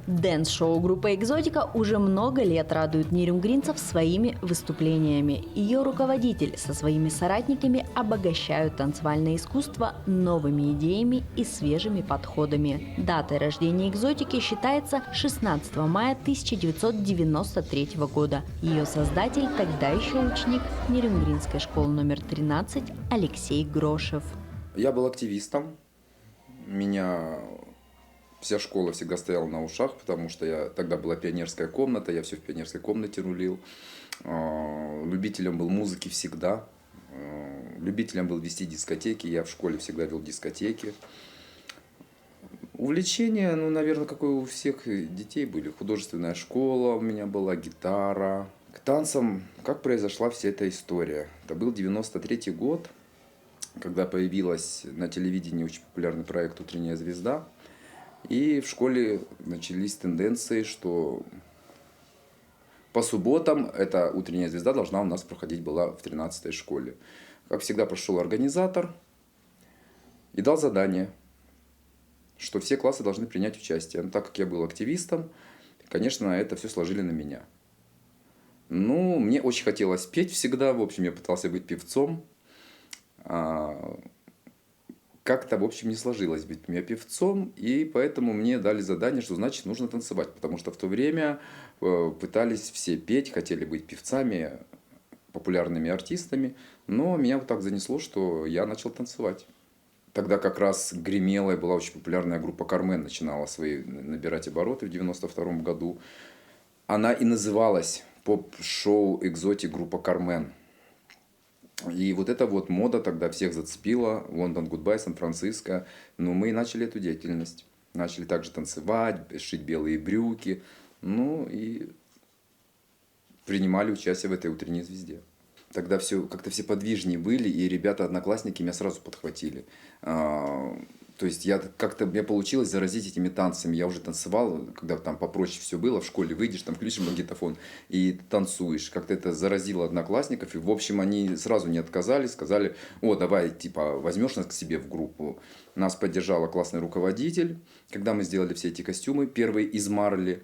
Дэнс-шоу группы «Экзотика» уже много лет радует нерюнгринцев своими выступлениями. Ее руководитель со своими соратниками обогащают танцевальное искусство новыми идеями и свежими подходами. Датой рождения «Экзотики» считается 16 мая 1993 года. Ее создатель – тогда еще ученик Нерюнгринской школы номер 13 Алексей Грошев. Я был активистом. Меня вся школа всегда стояла на ушах, потому что тогда была пионерская комната, я все в пионерской комнате рулил. Любителем был музыки всегда. Любителем был вести дискотеки, я в школе всегда вел дискотеки. Увлечения, наверное, как и у всех детей были. Художественная школа у меня была, гитара. К танцам, как произошла вся эта история? Это был 93-й год, когда появилась на телевидении очень популярный проект «Утренняя звезда». И в школе начались тенденции, что по субботам эта «Утренняя звезда» должна у нас проходить была в 13-й школе. Как всегда, прошел организатор и дал задание, что все классы должны принять участие. Но так как я был активистом, конечно, это все сложили на меня. Мне очень хотелось петь всегда, в общем, я пытался быть певцом. Как-то, в общем, не сложилось быть мне певцом, и поэтому мне дали задание, что значит нужно танцевать, потому что в то время пытались все петь, хотели быть певцами, популярными артистами, но меня вот так занесло, что я начал танцевать. Тогда как раз гремела и была очень популярная группа «Кармен», начинала свои набирать обороты в 92 году. Она и называлась поп-шоу «Экзотик» группа «Кармен». И вот эта вот мода тогда всех зацепила. Лондон Гудбай, Сан-Франциско. Мы и начали эту деятельность. Начали также танцевать, шить белые брюки. И принимали участие в этой «Утренней звезде». Тогда как-то все подвижнее были, и ребята-одноклассники меня сразу подхватили. То есть мне получилось заразить этими танцами. Я уже танцевал, когда там попроще все было, в школе выйдешь, там включишь магнитофон и танцуешь. Как-то это заразило одноклассников. И, в общем, они сразу не отказали, сказали: давай, возьмешь нас к себе в группу. Нас поддержала классный руководитель, когда мы сделали все эти костюмы, первые из марли.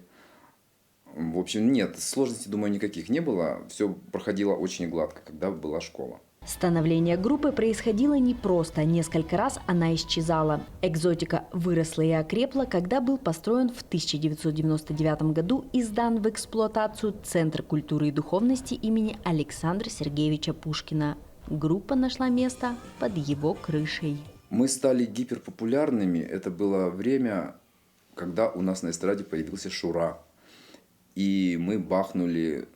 В общем, нет, сложностей, думаю, никаких не было. Все проходило очень гладко, когда была школа. Становление группы происходило непросто. Несколько раз она исчезала. «Экзотика» выросла и окрепла, когда был построен в 1999 году и сдан в эксплуатацию Центр культуры и духовности имени Александра Сергеевича Пушкина. Группа нашла место под его крышей. Мы стали гиперпопулярными. Это было время, когда у нас на эстраде появился Шура. И мы бахнули...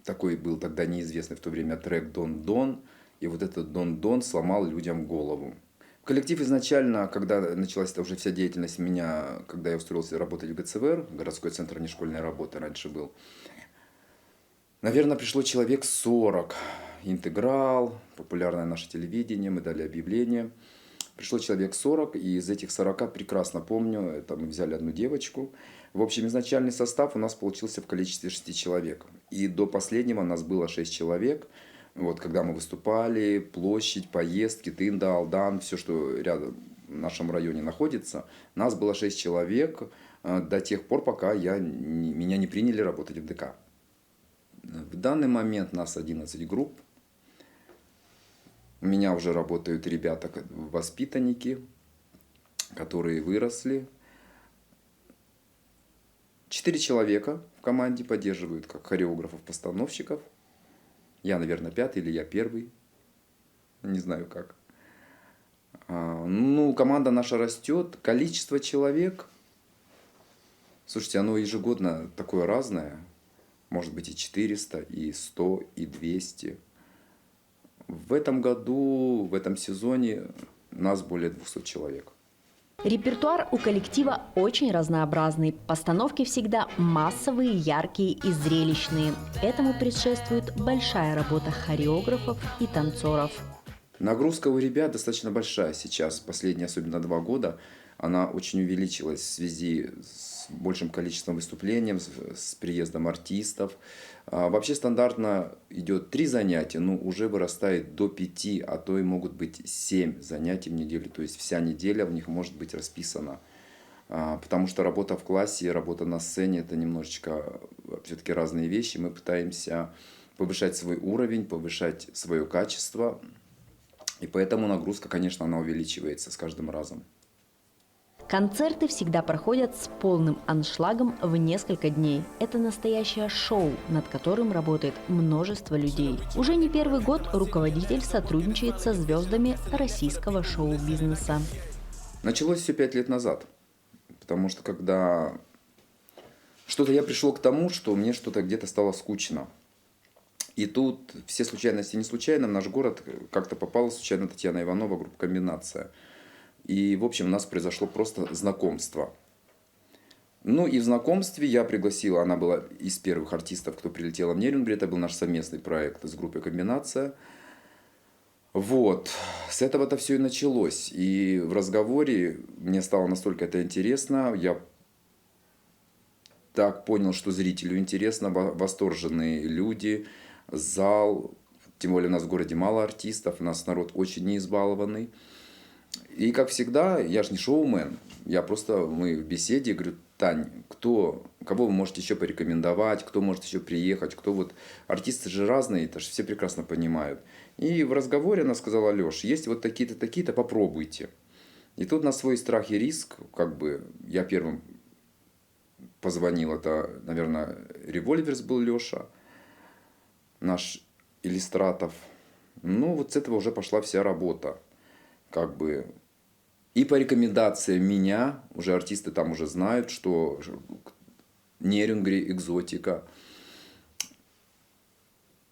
Такой был тогда неизвестный в то время трек «Дон-Дон». И вот этот «Дон-Дон» сломал людям голову. Коллектив изначально, когда началась уже вся деятельность меня, когда я устроился работать в ГЦВР, городской центр внешкольной работы раньше был, наверное, пришло человек 40. Интеграл, популярное наше телевидение, мы дали объявление. Пришло человек 40, и из этих 40 прекрасно помню, это мы взяли одну девочку. В общем, изначальный состав у нас получился в количестве 6 человек. И до последнего нас было 6 человек. Когда мы выступали, площадь, поездки, Тында, Алдан, все, что рядом в нашем районе находится, нас было 6 человек до тех пор, пока меня не приняли работать в ДК. В данный момент нас 11 групп. У меня уже работают ребята-воспитанники, которые выросли. 4 человека в команде поддерживают как хореографов-постановщиков. Я, наверное, 5-й или я 1-й. Не знаю как. Команда наша растет. Количество человек, слушайте, оно ежегодно такое разное. может быть и 400, и 100, и 200. В этом году, в этом сезоне нас более 200 человек. Репертуар у коллектива очень разнообразный. Постановки всегда массовые, яркие и зрелищные. Этому предшествует большая работа хореографов и танцоров. Нагрузка у ребят достаточно большая сейчас, последние особенно 2 года. Она очень увеличилась в связи с большим количеством выступлений, с приездом артистов. Вообще стандартно идет 3 занятия, но уже вырастает до 5, а то и могут быть 7 занятий в неделю. То есть вся неделя у них может быть расписана. Потому что работа в классе и работа на сцене – это немножечко все-таки разные вещи. Мы пытаемся повышать свой уровень, повышать свое качество. И поэтому нагрузка, конечно, она увеличивается с каждым разом. Концерты всегда проходят с полным аншлагом в несколько дней. Это настоящее шоу, над которым работает множество людей. Уже не первый год руководитель сотрудничает со звездами российского шоу-бизнеса. Началось все 5 лет назад. Потому что когда я пришел к тому, что мне что-то где-то стало скучно. И тут все случайности не случайно. В наш город как-то попала случайно Татьяна Иванова, группа «Комбинация». И, в общем, у нас произошло просто знакомство. Ну и в знакомстве я пригласил, она была из первых артистов, кто прилетела в Нерюнгри. Это был наш совместный проект с группой «Комбинация». Вот, с этого-то все и началось. И в разговоре мне стало настолько это интересно, я так понял, что зрителю интересно, восторженные люди, зал, тем более у нас в городе мало артистов, у нас народ очень неизбалованный. И, как всегда, я же не шоумен, мы в беседе, говорю: Тань, кого вы можете еще порекомендовать, кто может еще приехать, артисты же разные, это же все прекрасно понимают. И в разговоре она сказала: Леш, есть вот такие-то, такие-то, попробуйте. И тут на свой страх и риск, я первым позвонил, это, наверное, Револьверс был Леша, наш Иллистратов. Ну, вот с этого уже пошла вся работа. И по рекомендациям меня, уже артисты там уже знают, что Нерюнгри, экзотика.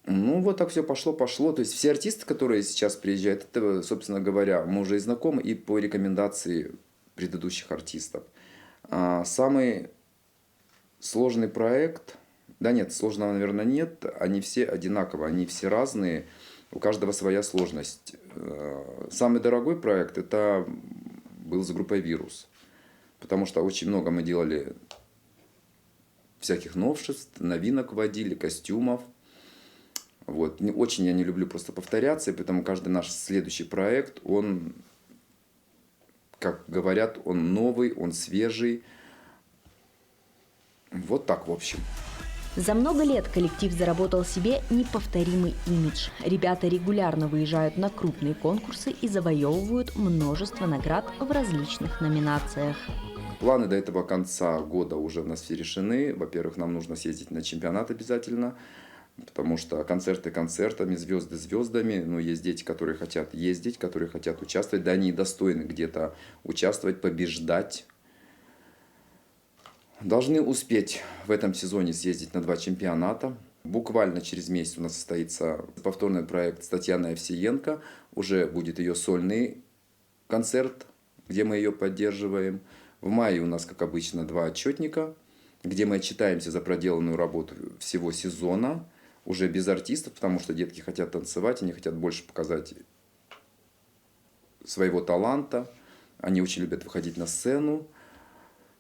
Ну, вот так все пошло. То есть все артисты, которые сейчас приезжают, это, собственно говоря, мы уже и знакомы, и по рекомендации предыдущих артистов. Самый сложный проект, сложного, наверное, нет, они все одинаковые, они все разные. У каждого своя сложность. Самый дорогой проект это был с группой «Вирус». Потому что очень много мы делали всяких новшеств, новинок вводили, костюмов. Вот. Очень я не люблю просто повторяться, и поэтому каждый наш следующий проект, он, как говорят, он новый, он свежий. Вот так, в общем. За много лет коллектив заработал себе неповторимый имидж. Ребята регулярно выезжают на крупные конкурсы и завоевывают множество наград в различных номинациях. Планы до этого конца года уже у нас все решены. Во-первых, нам нужно съездить на чемпионат обязательно, потому что концерты концертами, звезды звездами. Но есть дети, которые хотят ездить, которые хотят участвовать. Да, они достойны где-то участвовать, побеждать. Должны успеть в этом сезоне съездить на 2 чемпионата. Буквально через месяц у нас состоится повторный проект с Татьяной Овсиенко. Уже будет ее сольный концерт, где мы ее поддерживаем. В мае у нас, как обычно, 2 отчетника, где мы отчитаемся за проделанную работу всего сезона. Уже без артистов, потому что детки хотят танцевать, они хотят больше показать своего таланта. Они очень любят выходить на сцену.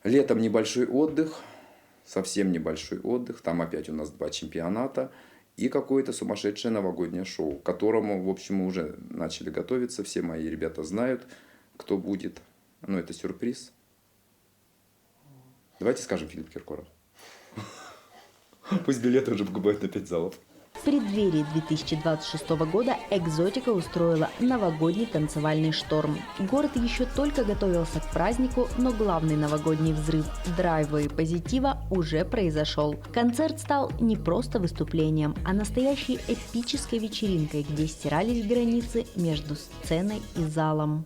Летом небольшой отдых, совсем небольшой отдых. Там опять у нас 2 чемпионата и какое-то сумасшедшее новогоднее шоу, к которому, в общем, мы уже начали готовиться. Все мои ребята знают, кто будет. Но это сюрприз. Давайте скажем Филипп Киркоров. Пусть билеты уже покупают на 5 залов. В преддверии 2026 года «Экзотика» устроила новогодний танцевальный шторм. Город еще только готовился к празднику, но главный новогодний взрыв драйва и позитива уже произошел. Концерт стал не просто выступлением, а настоящей эпической вечеринкой, где стирались границы между сценой и залом.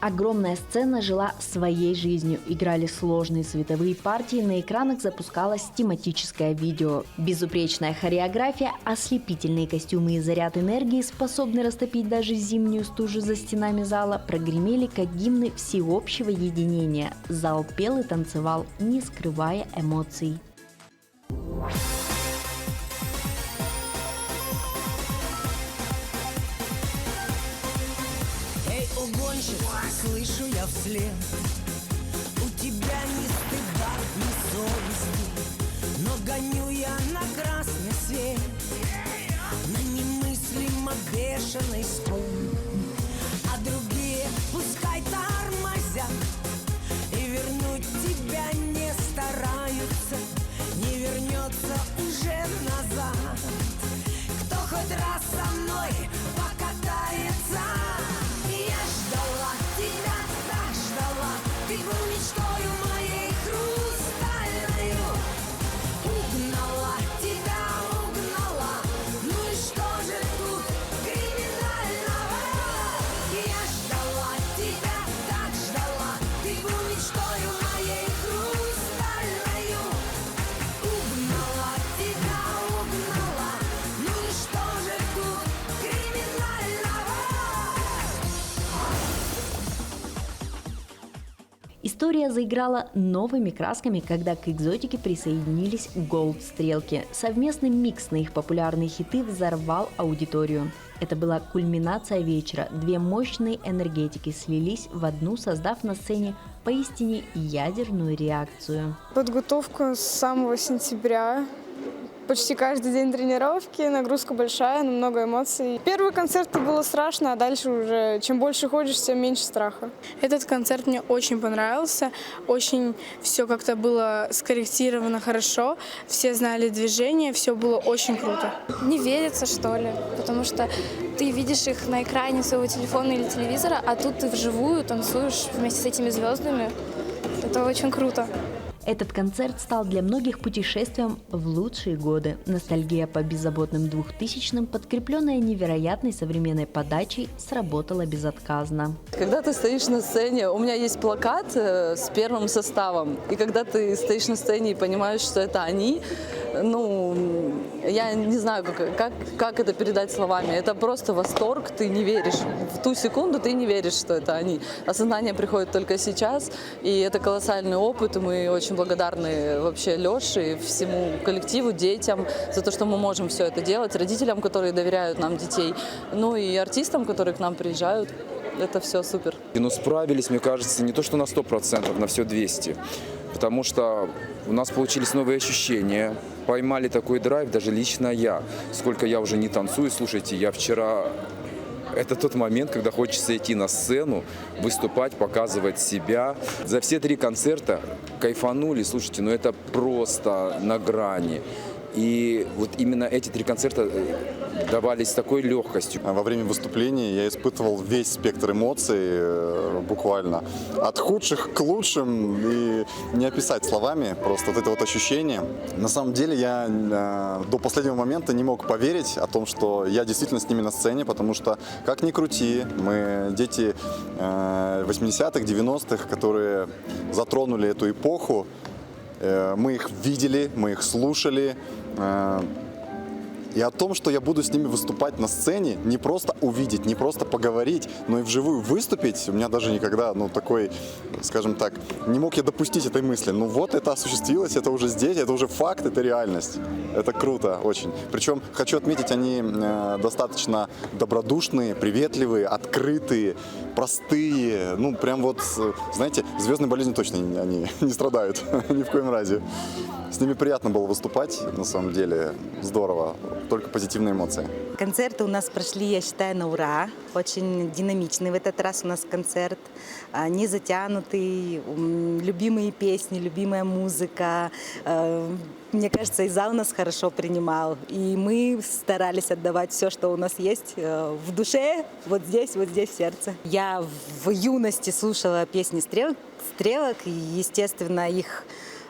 Огромная сцена жила своей жизнью, играли сложные световые партии, на экранах запускалось тематическое видео. Безупречная хореография, ослепительные костюмы и заряд энергии, способный растопить даже зимнюю стужу за стенами зала, прогремели как гимны всеобщего единения. Зал пел и танцевал, не скрывая эмоций. Угонщик, слышу я вслед. У тебя ни стыда, ни совести, но гоню я на красный свет, на немыслимо бешеной скорости. А другие пускай тормозят и вернуть тебя не стараются, не вернется уже назад. Кто хоть раз со мной покатается? Ты был мечтою моей хрустальною. Угнала тебя, угнала. Ну и что же тут криминального? Я ждала тебя, так ждала. Ты был мечтою моей хрустальною. Угнала тебя, угнала. Ну и что же тут криминального? История заиграла новыми красками, когда к «Экзотике» присоединились «Голд-стрелки». Совместный микс на их популярные хиты взорвал аудиторию. Это была кульминация вечера. Две мощные энергетики слились в одну, создав на сцене поистине ядерную реакцию. Подготовка с самого сентября. Почти каждый день тренировки, нагрузка большая, но много эмоций. Первый концерт было страшно, а дальше уже чем больше ходишь, тем меньше страха. Этот концерт мне очень понравился, очень все как-то было скорректировано хорошо, все знали движение, все было очень круто. Не верится, что ли, потому что ты видишь их на экране своего телефона или телевизора, а тут ты вживую танцуешь вместе с этими звездами. Это очень круто. Этот концерт стал для многих путешествием в лучшие годы. Ностальгия по беззаботным 2000-м, подкрепленная невероятной современной подачей, сработала безотказно. Когда ты стоишь на сцене, у меня есть плакат с первым составом, и когда ты стоишь на сцене и понимаешь, что это они, я не знаю, как это передать словами. Это просто восторг, ты не веришь. В ту секунду ты не веришь, что это они. Осознание приходит только сейчас, и это колоссальный опыт, и мы очень благодарны вообще Леше и всему коллективу, детям за то, что мы можем все это делать, родителям, которые доверяют нам детей, ну и артистам, которые к нам приезжают. Это все супер. Но справились, мне кажется, не то что на 100%, на все 200%. Потому что у нас получились новые ощущения, поймали такой драйв, даже лично я. Сколько я уже не танцую, слушайте, я вчера... Это тот момент, когда хочется идти на сцену, выступать, показывать себя. За все 3 концерта кайфанули, слушайте, это просто на грани. И вот именно эти 3 концерта давались с такой легкостью. Во время выступления я испытывал весь спектр эмоций буквально. От худших к лучшим, и не описать словами просто вот это вот ощущение. На самом деле я до последнего момента не мог поверить о том, что я действительно с ними на сцене, потому что, как ни крути, мы дети 80-х, 90-х, которые затронули эту эпоху. Мы их видели, мы их слушали. И о том, что я буду с ними выступать на сцене, не просто увидеть, не просто поговорить, но и вживую выступить, у меня даже никогда, такой, скажем так, не мог я допустить этой мысли. Вот это осуществилось, это уже здесь, это уже факт, это реальность. Это круто очень. Причем, хочу отметить, они достаточно добродушные, приветливые, открытые, простые. Прям знаете, звездной болезнью точно они не страдают, ни в коем разе. С ними приятно было выступать, на самом деле, здорово, только позитивные эмоции. Концерты у нас прошли, я считаю, на ура. Очень динамичный в этот раз у нас концерт, не затянутый, любимые песни, любимая музыка. Мне кажется, и зал нас хорошо принимал, и мы старались отдавать все, что у нас есть в душе, вот здесь, в сердце. Я в юности слушала песни «Стрелок», и, естественно, их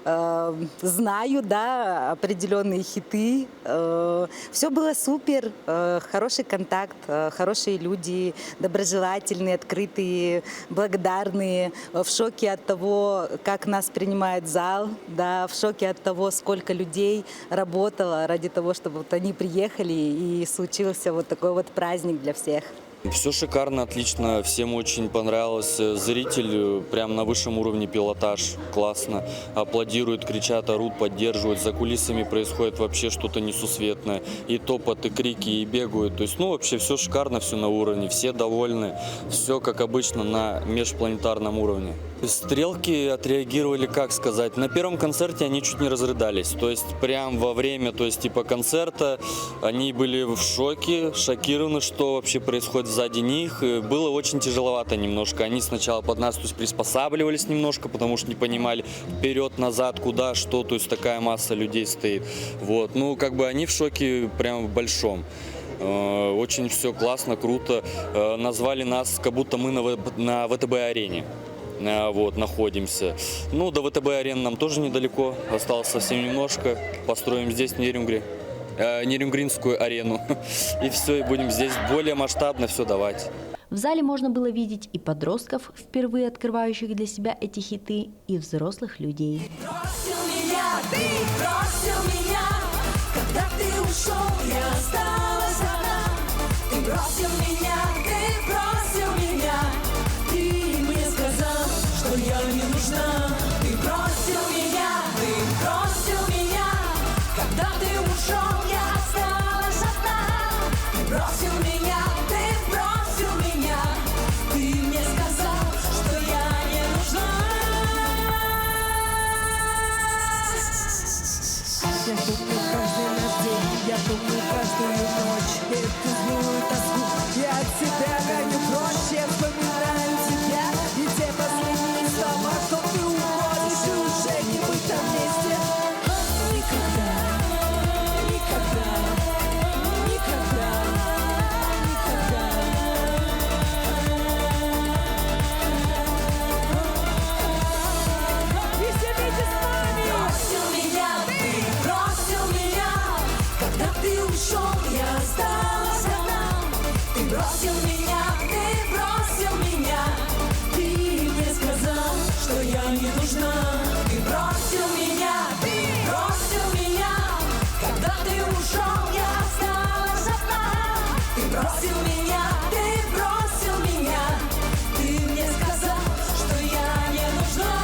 знаю, да, определенные хиты. Все было супер, хороший контакт, хорошие люди, доброжелательные, открытые, благодарные, в шоке от того, как нас принимает зал, да, в шоке от того, сколько людей работало ради того, чтобы вот они приехали и случился вот такой вот праздник для всех. Все шикарно, отлично, всем очень понравилось. Зритель прям на высшем уровне, пилотаж, классно. Аплодируют, кричат, орут, поддерживают. За кулисами происходит вообще что-то несусветное. И топот, и крики, и бегают. То есть, ну, вообще все шикарно, все на уровне, все довольны. Все, как обычно, на межпланетарном уровне. Стрелки отреагировали, как сказать, на первом концерте они чуть не разрыдались. То есть, прям во время, то есть, типа концерта они были в шоке, шокированы, что вообще происходит сзади них. И было очень тяжеловато немножко. Они сначала под нас, то есть, приспосабливались немножко, потому что не понимали вперед, назад, куда, что. То есть, такая масса людей стоит. Вот. Ну, как бы они в шоке прям в большом. Очень все классно, круто. Назвали нас, как будто мы на ВТБ-арене. Вот, находимся. Ну, до ВТБ-арены нам тоже недалеко. Осталось совсем немножко. Построим здесь Нерюнгринскую арену. И все, и будем здесь более масштабно все давать. В зале можно было видеть и подростков, впервые открывающих для себя эти хиты, и взрослых людей. Бросил меня, ты бросил меня, когда ты ушел, я осталась одна. Ты бросил меня, ты бросил меня, ты мне сказал, что я не нужна. Ты бросил меня, когда ты ушел, я осталась одна. Ты бросил меня, ты мне сказал, что я не нужна. Я помню каждый наш день, я помню каждую ночь. Эту злую тоску я от себя гоню прочь. Я вспоминаю тебя и те последние слова, что ты уходишь и уже не быть там вместе. Никогда, никогда, никогда, никогда. И все вместе с нами. Бросил меня, ты бросил меня, когда ты ушел, я осталась одна. Ты бросил меня, ты мне сказал, что я не нужна. Ты бросил меня, когда ты ушел, я осталась одна. Ты бросил меня, ты мне сказал, что я не нужна.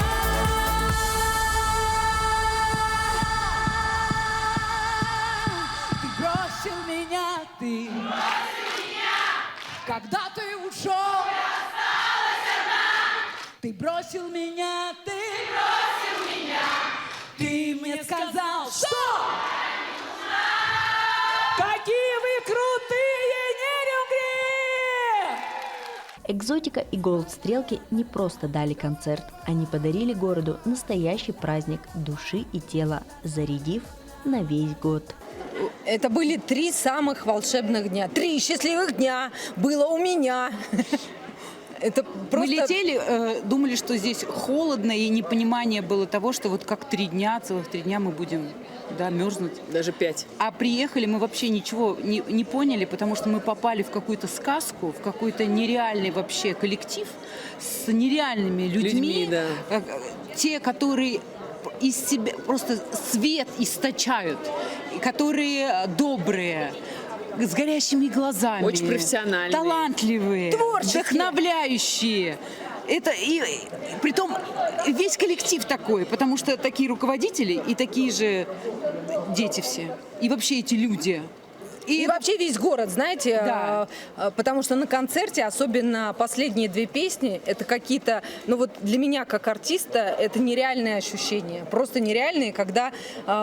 Ты бросил меня, когда ты ушел, ты бросил меня, ты мне сказал, что какие вы крутые, Нерюнгри! Экзотика и Голд Стрелки не просто дали концерт, они подарили городу настоящий праздник души и тела, зарядив на весь год. Это были 3 самых волшебных дня. 3 счастливых дня было у меня. Это просто... Мы летели, думали, что здесь холодно, и непонимание было того, что вот как 3 дня, целых 3 дня мы будем, да, мерзнуть. Даже 5. А приехали, мы вообще ничего не поняли, потому что мы попали в какую-то сказку, в какой-то нереальный вообще коллектив с нереальными людьми. Да. Те, которые из себя просто свет источают, которые добрые, с горящими глазами. Очень профессиональные. Талантливые. Творческие. Вдохновляющие. Это и притом весь коллектив такой, потому что такие руководители и такие же дети все. И вообще эти люди. И вообще весь город, знаете, Да. Потому что на концерте, особенно последние 2 песни, это какие-то, ну вот для меня как артиста, это нереальные ощущения, просто нереальные, когда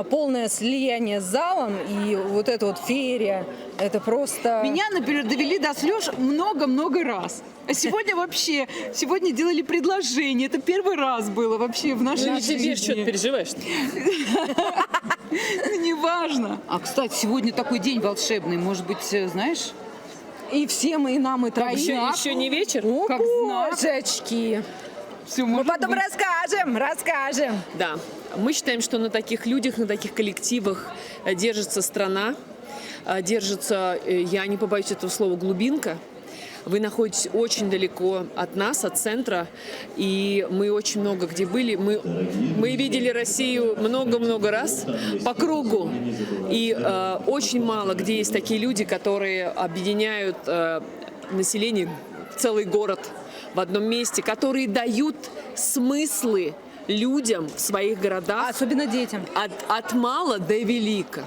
полное слияние с залом и вот эта вот феерия, это просто... Меня, например, довели до слез много-много раз. А сегодня вообще, сегодня делали предложение. Это первый раз было вообще в нашей Ну, жизни. тебе что ты переживаешь? Ну, неважно. А, кстати, сегодня такой день волшебный. Может быть, знаешь? И всем, и нам, и Как троим. знак. Еще не вечер? О, Как знак. божечки. Все, Мы может потом быть. расскажем. Да. Мы считаем, что на таких людях, на таких коллективах держится страна, держится, я не побоюсь этого слова, глубинка. Вы находитесь очень далеко от нас, от центра, и мы очень много где были. Мы видели Россию много-много раз по кругу, и очень мало где есть такие люди, которые объединяют население, целый город в одном месте, которые дают смыслы людям в своих городах. Особенно детям. От мала до велика.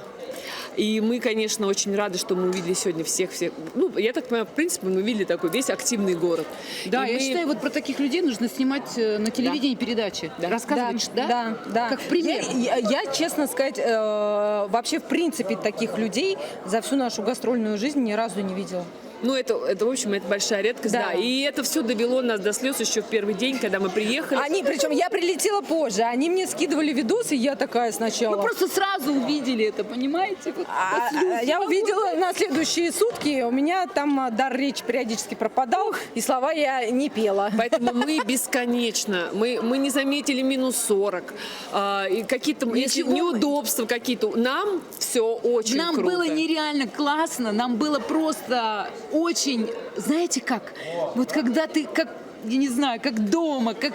И мы, конечно, очень рады, что мы увидели сегодня всех. Ну, я так понимаю, в принципе, мы увидели такой весь активный город. Да, И я считаю, вот про таких людей нужно снимать на телевидении передачи. Рассказывать, да? Да. Как пример. Я, честно сказать, вообще, в принципе, таких людей за всю нашу гастрольную жизнь ни разу не видела. Ну, это, в общем, это большая редкость, да. И это все довело нас до слез еще в первый день, когда мы приехали. Причем я прилетела позже, они мне скидывали видосы, и я такая сначала. Мы просто сразу увидели это, понимаете? Вот, Я увидела на следующие сутки, у меня там дар речи периодически пропадал, и слова я не пела. Поэтому мы бесконечно, мы не заметили минус 40, и какие-то неудобства какие-то. Нам все очень нам круто. было нереально классно, нам было просто очень, знаете как, вот когда ты, как, я не знаю, как дома, как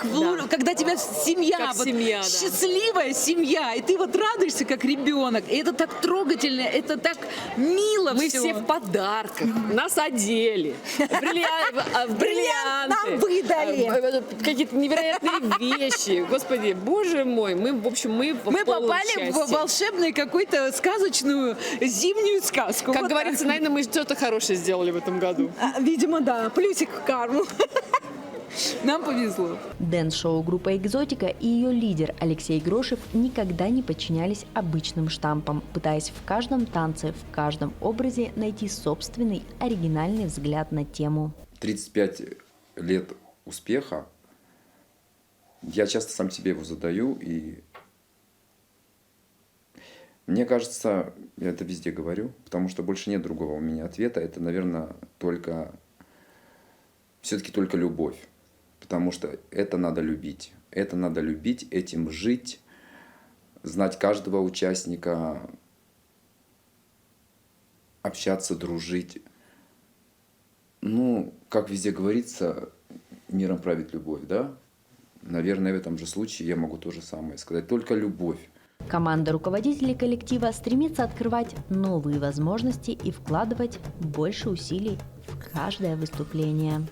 когда тебя семья, Как вот, семья, да. счастливая семья, и ты вот радуешься как ребенок, и это так трогательно, это так мило. Мы все все в подарках, нас одели, бриллианты, нам выдали. Какие-то невероятные вещи. Господи, боже мой, мы, в общем, мы попали в волшебную какую-то сказочную зимнюю сказку. Как Вот говорится, наверное, мы что-то хорошее сделали в этом году. Видимо, да, плюсик в карму. Нам повезло. Дэнс-шоу группа «Экзотика» и ее лидер Алексей Грошев никогда не подчинялись обычным штампам, пытаясь в каждом танце, в каждом образе найти собственный оригинальный взгляд на тему. 35 лет успеха, я часто сам себе его задаю, и мне кажется, я это везде говорю, потому что больше нет другого у меня ответа, это, наверное, все-таки только любовь. Потому что это надо любить. Это надо любить, этим жить, знать каждого участника, общаться, дружить. Ну, как везде говорится, миром правит любовь, да? Наверное, в этом же случае я могу то же самое сказать. Только любовь. Команда руководителей коллектива стремится открывать новые возможности и вкладывать больше усилий в каждое выступление.